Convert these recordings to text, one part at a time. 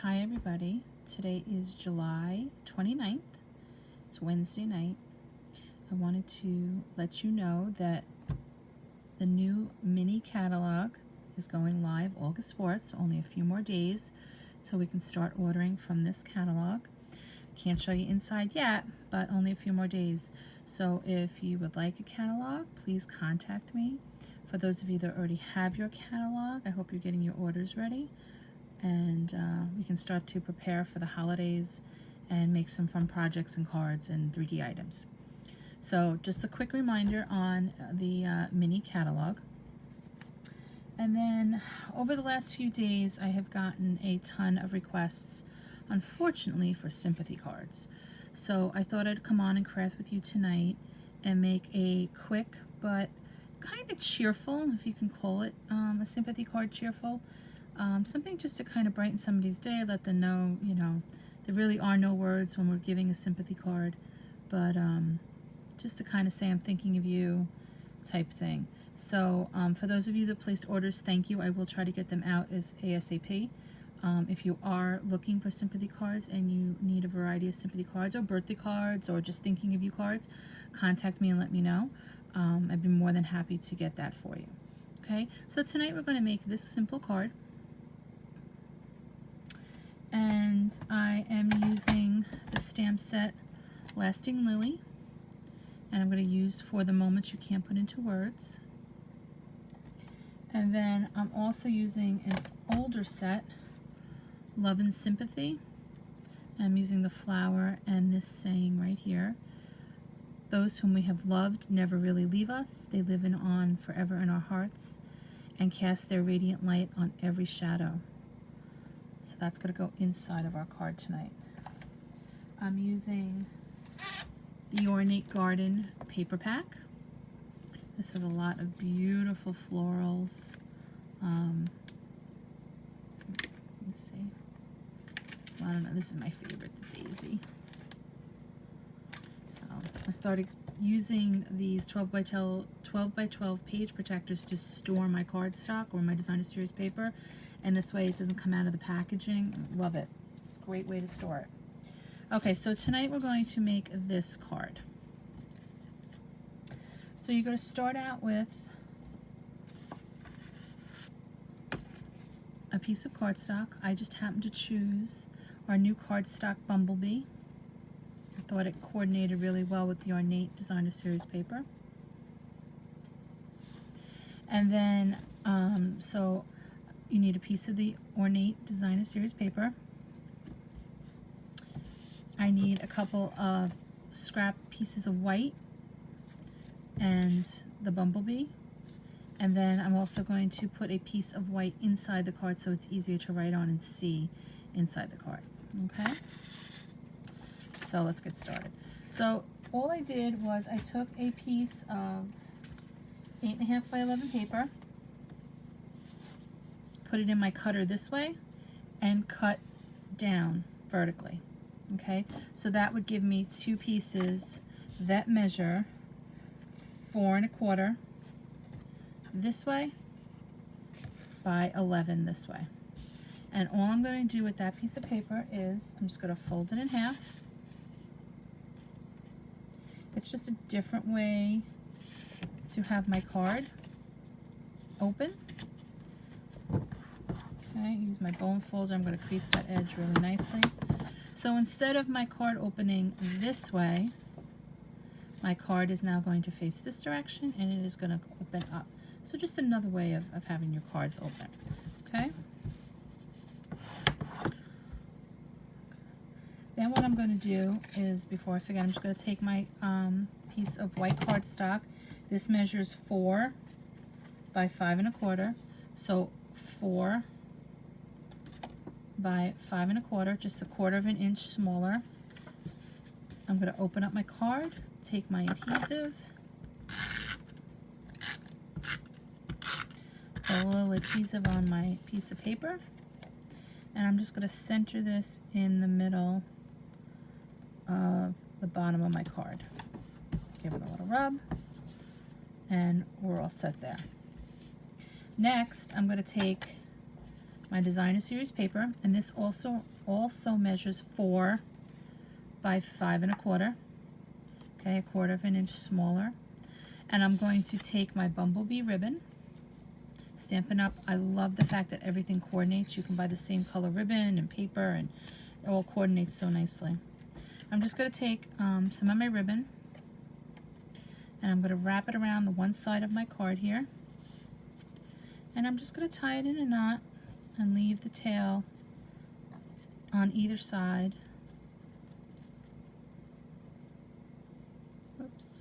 Hi everybody, today is July 29th, it's Wednesday night. I wanted to let you know that the new mini catalog is going live August 4th, so only a few more days so we can start ordering from this catalog. Can't show you inside yet, but only a few more days. So if you would like a catalog, please contact me. For those of you that already have your catalog, I hope you're getting your orders ready. And we can start to prepare for the holidays and make some fun projects and cards and 3D items. So just a quick reminder on the mini catalog. And then over the last few days I have gotten a ton of requests, unfortunately, for sympathy cards. So I thought I'd come on and craft with you tonight and make a quick but kind of cheerful, if you can call it a sympathy card cheerful. Something just to kind of brighten somebody's day, let them know, you know, there really are no words when we're giving a sympathy card, but just to kind of say I'm thinking of you type thing. So for those of you that placed orders, thank you. I will try to get them out as ASAP. If you are looking for sympathy cards and you need a variety of sympathy cards or birthday cards or just thinking of you cards, contact me and let me know. I'd be more than happy to get that for you. Okay, so tonight we're going to make this simple card. And I am using the stamp set Lasting Lily, and I'm going to use For the Moments You Can't Put Into Words. And then I'm also using an older set, Love and Sympathy. I'm using the flower and this saying right here: those whom we have loved never really leave us. They live on forever in our hearts and cast their radiant light on every shadow. So that's going to go inside of our card tonight. I'm using the Ornate Garden paper pack. This has a lot of beautiful florals. Let me see. Well, I don't know. This is my favorite, the daisy. So I started using these 12 by 12 page protectors to store my cardstock or my designer series paper, and this way it doesn't come out of the packaging. Love it. It's a great way to store it. Okay, so tonight we're going to make this card. So you're going to start out with a piece of cardstock. I just happened to choose our new cardstock Bumblebee. I thought it coordinated really well with the Ornate designer series paper. And then so you need a piece of the Ornate designer series paper. I need a couple of scrap pieces of white and the Bumblebee. And then I'm also going to put a piece of white inside the card so it's easier to write on and see inside the card. Okay? So let's get started. So all I did was I took a piece of 8.5 by 11 paper, put it in my cutter this way, and cut down vertically. Okay, so that would give me two pieces that measure 4 1/4 this way by 11 this way. And all I'm going to do with that piece of paper is I'm just going to fold it in half. It's just a different way to have my card open. Okay, use my bone folder. I'm going to crease that edge really nicely. So instead of my card opening this way, my card is now going to face this direction and it is going to open up. So just another way of having your cards open. Okay? Then what I'm going to do is, before I forget, I'm just going to take my piece of white cardstock. This measures 4 by 5 1/4. So 4 by 5 1/4, just 1/4 of an inch smaller. I'm going to open up my card, take my adhesive, put a little adhesive on my piece of paper, and I'm just going to center this in the middle of the bottom of my card. Give it a little rub, and we're all set there. Next, I'm going to take my designer series paper, and this also measures 4 by 5 1/4. Okay, 1/4 of an inch smaller. And I'm going to take my bumblebee ribbon, Stampin' Up. I love the fact that everything coordinates. You can buy the same color ribbon and paper, and it all coordinates so nicely. I'm just going to take some of my ribbon, and I'm going to wrap it around the one side of my card here. And I'm just going to tie it in a knot and leave the tail on either side. Oops.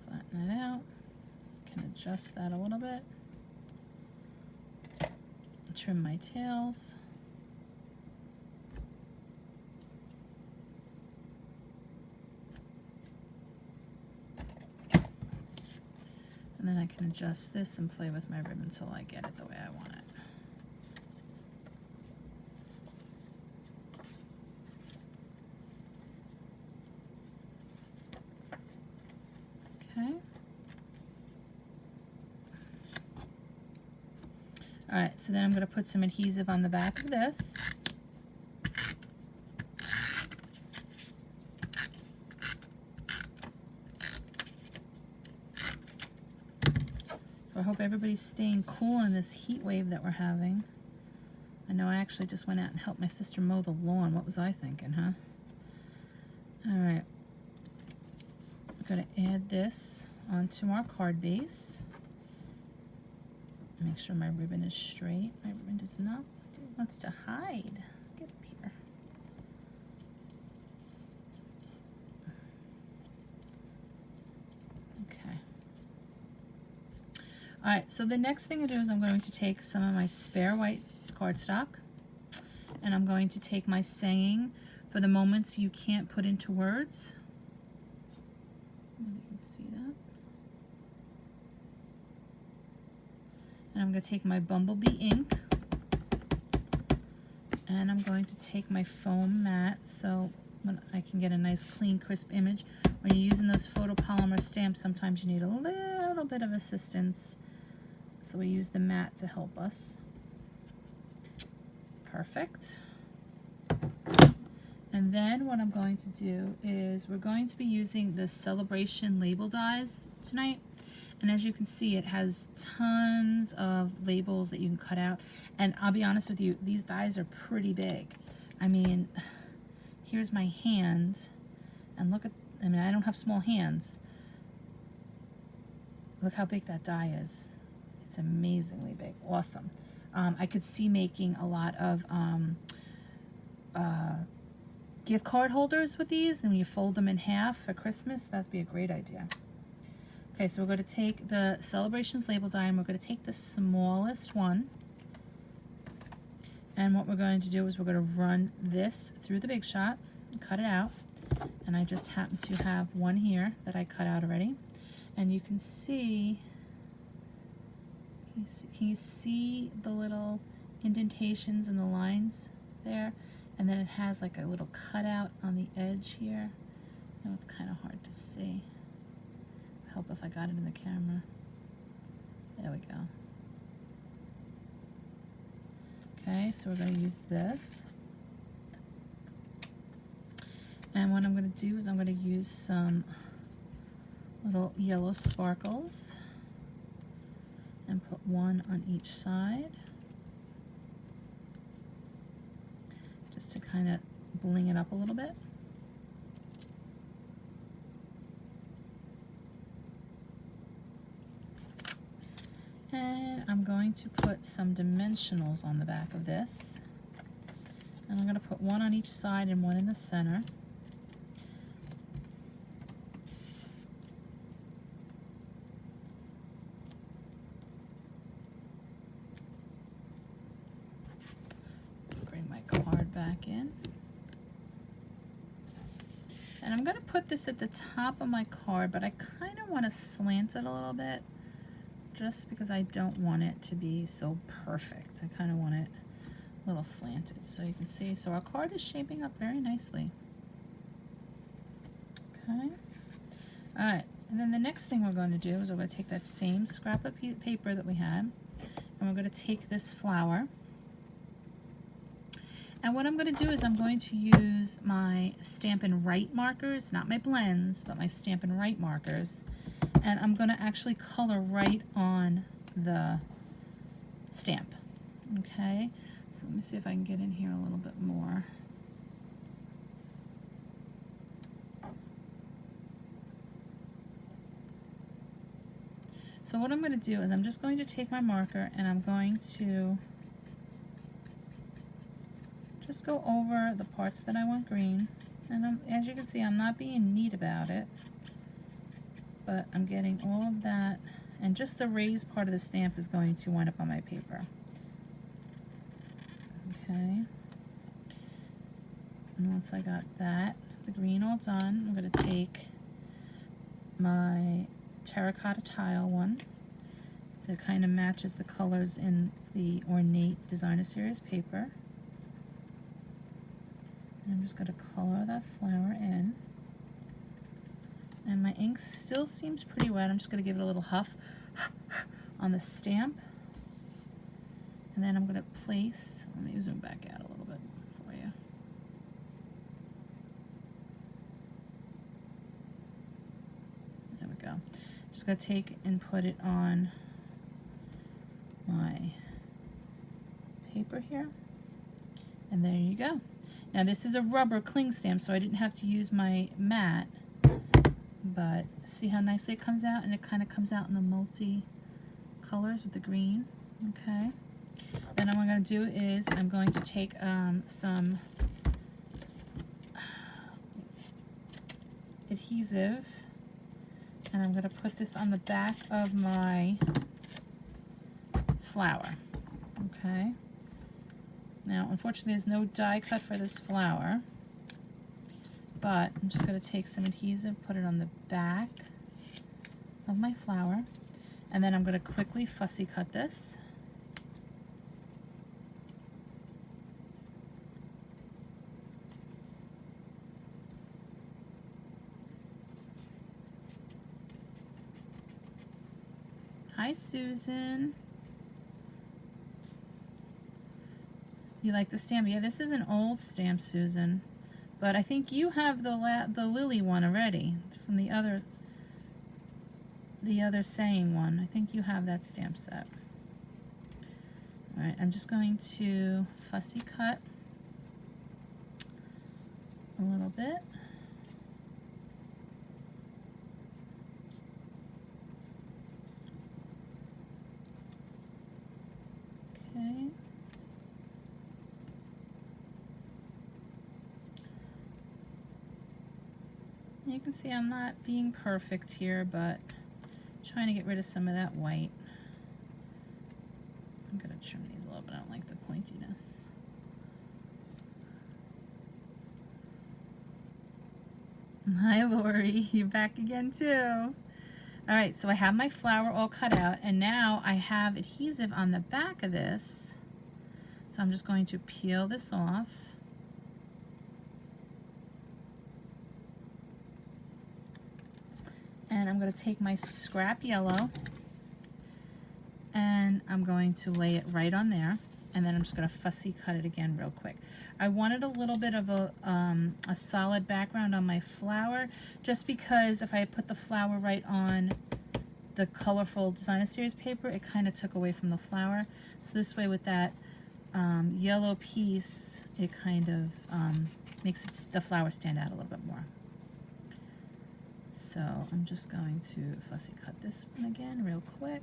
Flatten that out. Can adjust that a little bit. Trim my tails. And then I can adjust this and play with my ribbon until I get it the way I want it. Okay. Alright, so then I'm going to put some adhesive on the back of this. So I hope everybody's staying cool in this heat wave that we're having. I know I actually just went out and helped my sister mow the lawn. What was I thinking, huh? Alright. I'm going to add this onto our card base. Make sure my ribbon is straight. My ribbon does not, it wants to hide. Get up here. Okay. Alright, so the next thing to do is I'm going to take some of my spare white cardstock, and I'm going to take my saying for the moments you can't put into words. You can see that. And I'm going to take my bumblebee ink, and I'm going to take my foam mat so when I can get a nice clean crisp image. When you're using those photopolymer stamps, sometimes you need a little bit of assistance, so we use the mat to help us. Perfect. And then what I'm going to do is we're going to be using the Celebration label dies tonight. And as you can see, it has tons of labels that you can cut out. And I'll be honest with you, these dies are pretty big. I mean, here's my hand. And look at, I mean, I don't have small hands. Look how big that die is. It's amazingly big. Awesome. I could see making a lot of gift card holders with these, and when you fold them in half for Christmas, that'd be a great idea. Okay, so we're going to take the Celebrations label die, and we're going to take the smallest one, and what we're going to do is we're going to run this through the Big Shot and cut it out. And I just happen to have one here that I cut out already, and you can see, can you see the little indentations and the lines there? And then it has like a little cutout on the edge here. I know it's kind of hard to see. Help if I got it in the camera. There we go. Okay, so we're going to use this. And what I'm going to do is I'm going to use some little yellow sparkles and put one on each side, just to kind of bling it up a little bit. And I'm going to put some dimensionals on the back of this. And I'm going to put one on each side and one in the center. Bring my card back in. And I'm going to put this at the top of my card, but I kind of want to slant it a little bit, just because I don't want it to be so perfect. I kind of want it a little slanted, so you can see. So our card is shaping up very nicely. Okay. Alright, And then the next thing we're going to do is we're going to take that same scrap of paper that we had, and we're going to take this flower. And what I'm going to do is I'm going to use my Stampin' Write markers, not my blends, but my Stampin' Write markers. And I'm going to actually color right on the stamp. Okay, so let me see if I can get in here a little bit more. So what I'm going to do is I'm just going to take my marker and I'm going to just go over the parts that I want green. And as you can see, I'm not being neat about it, but I'm getting all of that. And just the raised part of the stamp is going to wind up on my paper. Okay. And once I got that, the green all done, I'm going to take my terracotta tile one that kind of matches the colors in the Ornate Designer Series paper. And I'm just going to color that flower in. And my ink still seems pretty wet. I'm just going to give it a little huff on the stamp. And then I'm going to place, let me zoom back out a little bit for you. There we go. Just going to take and put it on my paper here. And there you go. Now this is a rubber cling stamp, so I didn't have to use my mat. But see how nicely it comes out? And it kind of comes out in the multi colors with the green. Okay. Then what I'm going to do is I'm going to take some adhesive, and I'm going to put this on the back of my flower. Okay. Now, unfortunately, there's no die cut for this flower, but I'm just going to take some adhesive, put it on the back of my flower, and then I'm going to quickly fussy cut this. Hi, Susan. You like the stamp? Yeah, this is an old stamp, Susan. But I think you have the Lily one already from the other saying one. I think you have that stamp set. All right, I'm just going to fussy cut a little bit. Okay. You can see I'm not being perfect here, but trying to get rid of some of that white. I'm going to trim these a little bit. I don't like the pointiness. Hi, Lori. You're back again, too. All right, so I have my flower all cut out, and now I have adhesive on the back of this. So I'm just going to peel this off. And I'm going to take my scrap yellow and I'm going to lay it right on there, and then I'm just going to fussy cut it again real quick. I wanted a little bit of a solid background on my flower, just because if I put the flower right on the colorful Designer Series paper, it kind of took away from the flower. So this way with that yellow piece, it kind of makes the flower stand out a little bit more. So I'm just going to fussy cut this one again real quick.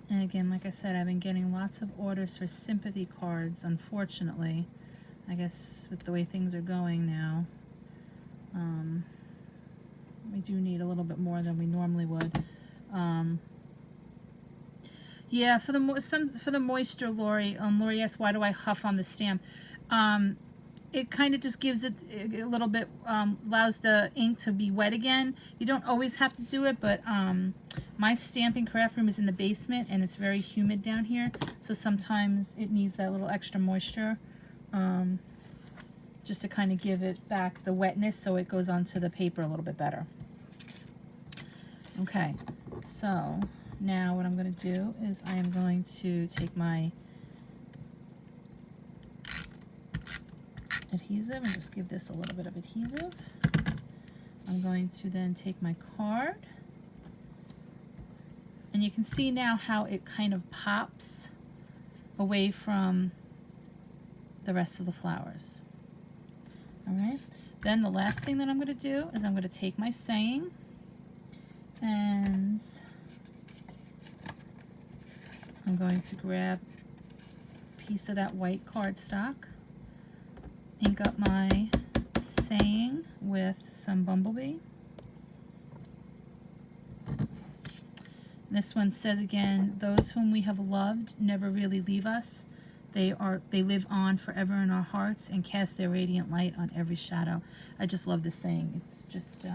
And again, like I said, I've been getting lots of orders for sympathy cards, unfortunately. I guess with the way things are going now. We do need a little bit more than we normally would. Yeah, for the moisture, Lori. Lori asked, why do I huff on the stamp? it kind of just gives it a little bit, allows the ink to be wet again. You don't always have to do it, but my stamping craft room is in the basement and it's very humid down here, so sometimes it needs that little extra moisture, just to kind of give it back the wetness so it goes onto the paper a little bit better. Okay, so now what I'm going to do is I am going to take my adhesive and just give this a little bit of adhesive. I'm going to then take my card, and you can see now how it kind of pops away from the rest of the flowers. All right, then the last thing that I'm going to do is I'm going to take my saying and I'm going to grab a piece of that white cardstock, ink up my saying with some bumblebee. This one says again, those whom we have loved never really leave us. They live on forever in our hearts and cast their radiant light on every shadow. I just love this saying. It's just,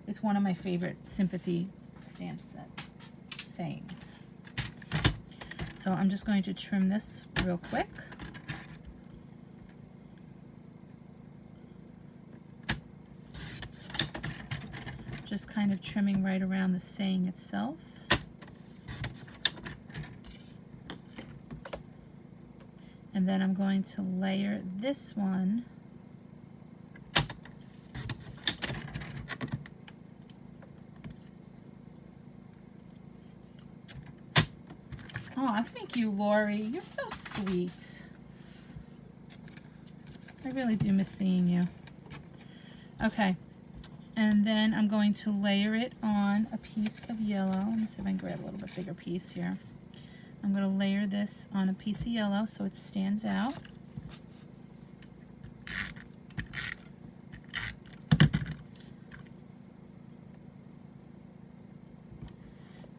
it's one of my favorite Sympathy stamp set sayings. So I'm just going to trim this real quick. Just kind of trimming right around the saying itself. And then I'm going to layer this one oh, thank you, Lori. You're so sweet. I really do miss seeing you. Okay. And then I'm going to layer it on a piece of yellow. Let me see if I can grab a little bit bigger piece here. I'm going to layer this on a piece of yellow so it stands out.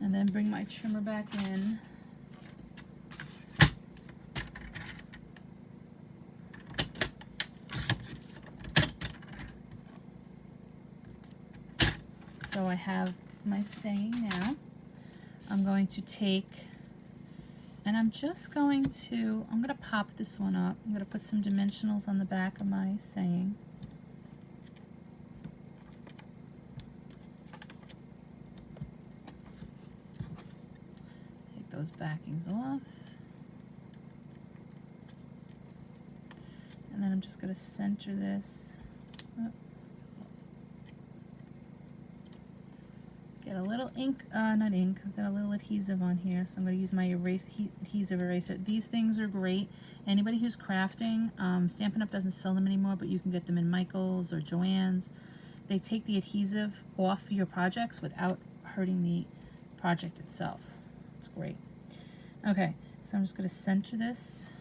And then bring my trimmer back in. So I have my saying now. I'm going to take, and I'm just going to, I'm going to pop this one up. I'm going to put some dimensionals on the back of my saying. Take those backings off. And then I'm just going to center this. Get a little ink, not ink, I've got a little adhesive on here, so I'm going to use my adhesive eraser. These things are great. Anybody who's crafting, Stampin' Up! Doesn't sell them anymore, but you can get them in Michael's or Joann's. They take the adhesive off your projects without hurting the project itself. It's great. Okay, so I'm just going to center this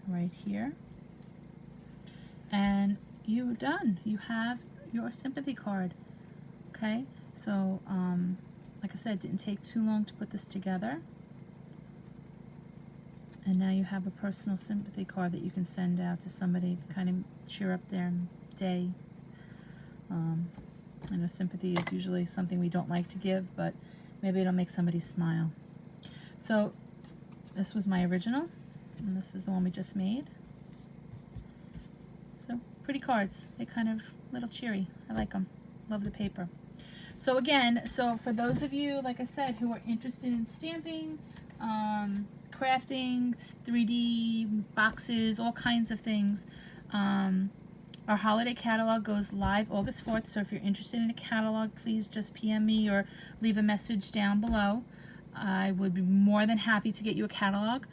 right here. And you're done. You have your Sympathy card. Okay, so like I said, it didn't take too long to put this together. And now you have a personal Sympathy card that you can send out to somebody to kind of cheer up their day. I know sympathy is usually something we don't like to give, but maybe it'll make somebody smile. So this was my original, and this is the one we just made. So pretty cards. They kind of a little cheery. I like them. Love the paper. So again, so for those of you, like I said, who are interested in stamping, crafting, 3D boxes, all kinds of things, our holiday catalog goes live August 4th. So if you're interested in a catalog, please just PM me or leave a message down below. I would be more than happy to get you a catalog.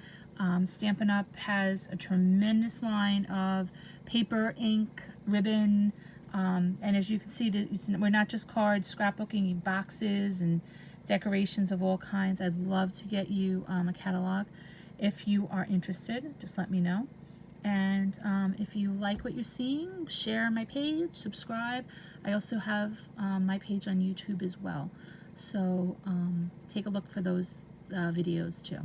Stampin' Up! Has a tremendous line of paper, ink, ribbon, and as you can see, we're not just cards, scrapbooking, boxes, and decorations of all kinds. I'd love to get you a catalog. If you are interested, just let me know. And if you like what you're seeing, share my page, subscribe. I also have my page on YouTube as well. So take a look for those videos too.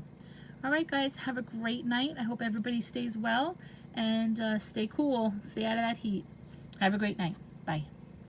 All right, guys, have a great night. I hope everybody stays well and stay cool. Stay out of that heat. Have a great night. Bye.